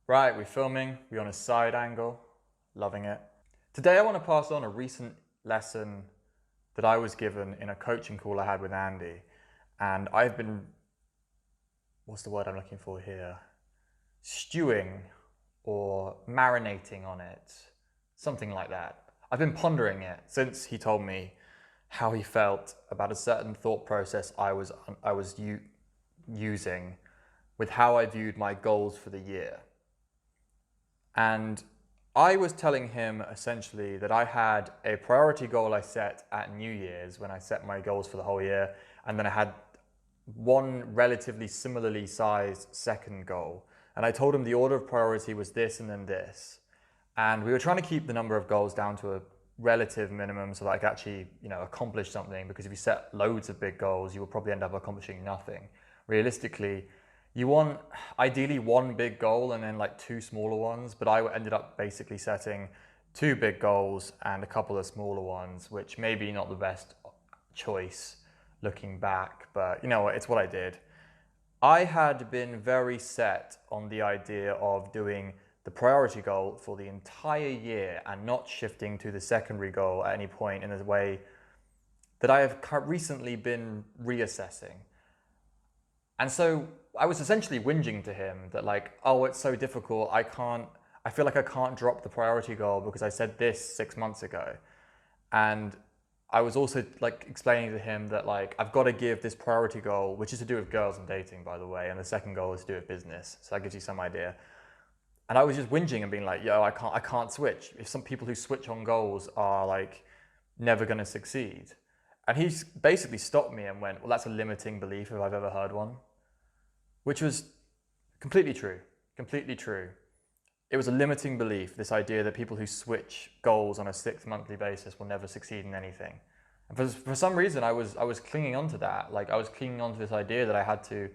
Right, we're filming, we're on a side angle, loving it. Today I want to pass on a recent lesson that I was given in a coaching call I had with Andy. And I've been, what's the word I'm looking for here? Stewing or marinating on it, something like that. I've been pondering it since he told me how he felt about a certain thought process I was using with how I viewed my goals for the year. And I was telling him essentially that I had a priority goal I set at New Year's when I set my goals for the whole year, and then I had one relatively similarly sized second goal. And I told him the order of priority was this and then this. And we were trying to keep the number of goals down to a relative minimum so that I could actually, accomplish something, because if you set loads of big goals, you will probably end up accomplishing nothing. Realistically, you want ideally one big goal and then like two smaller ones, but I ended up basically setting two big goals and a couple of smaller ones, which maybe not the best choice looking back, but you know what, it's what I did. I had been very set on the idea of doing the priority goal for the entire year and not shifting to the secondary goal at any point in a way that I have recently been reassessing. And so I was essentially whinging to him that like, oh, it's so difficult. I feel like I can't drop the priority goal because I said this 6 months ago. And I was also like explaining to him that like, I've got to give this priority goal, which is to do with girls and dating, by the way. And the second goal is to do with business. So that gives you some idea. And I was just whinging and being like, yo, I can't switch. If some people who switch on goals are like never going to succeed. And he basically stopped me and went, well, that's a limiting belief if I've ever heard one. Which was completely true, completely true. It was a limiting belief, this idea that people who switch goals on a 6 monthly basis will never succeed in anything. And for some reason, I was clinging on to that. Like I was clinging on to this idea that I had to,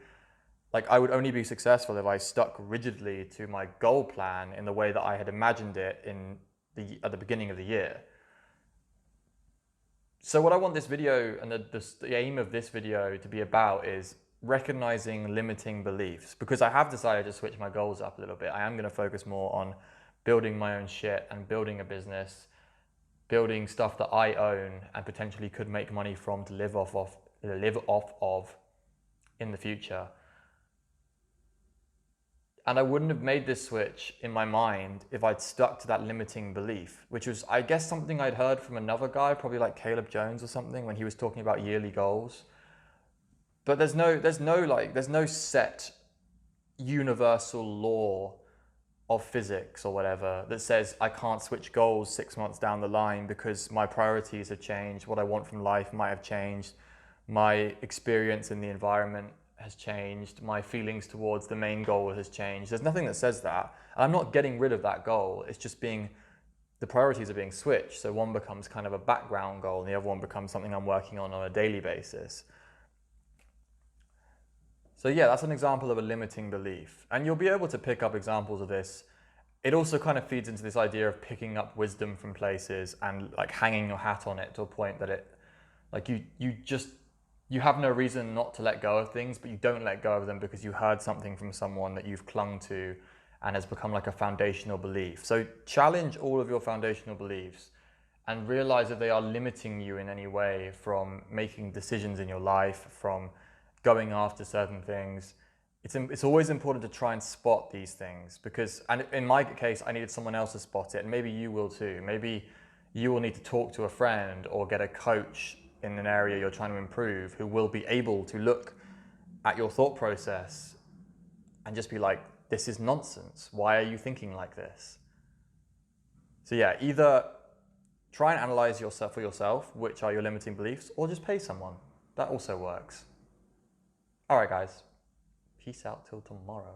like I would only be successful if I stuck rigidly to my goal plan in the way that I had imagined it at the beginning of the year. So what I want this video and the aim of this video to be about is recognizing limiting beliefs, because I have decided to switch my goals up a little bit. I am going to focus more on building my own shit and building a business, building stuff that I own and potentially could make money from to live off of in the future. And I wouldn't have made this switch in my mind if I'd stuck to that limiting belief, which was, I guess, something I'd heard from another guy, probably like Caleb Jones or something, when he was talking about yearly goals. But there's no set universal law of physics or whatever that says I can't switch goals 6 months down the line because my priorities have changed, what I want from life might have changed, my experience in the environment has changed, my feelings towards the main goal has changed. There's nothing that says that. And I'm not getting rid of that goal. It's just the priorities are being switched. So one becomes kind of a background goal and the other one becomes something I'm working on a daily basis. So yeah, that's an example of a limiting belief. And you'll be able to pick up examples of this. It also kind of feeds into this idea of picking up wisdom from places and like hanging your hat on it to a point that it, like you have no reason not to let go of things, but you don't let go of them because you heard something from someone that you've clung to and has become like a foundational belief. So challenge all of your foundational beliefs and realize that they are limiting you in any way from making decisions in your life, from going after certain things. It's always important to try and spot these things because, and in my case, I needed someone else to spot it, and maybe you will too. Maybe you will need to talk to a friend or get a coach in an area you're trying to improve who will be able to look at your thought process and just be like, this is nonsense. Why are you thinking like this? So yeah, either try and analyze yourself for yourself, which are your limiting beliefs, or just pay someone. That also works. All right, guys. Peace out till tomorrow.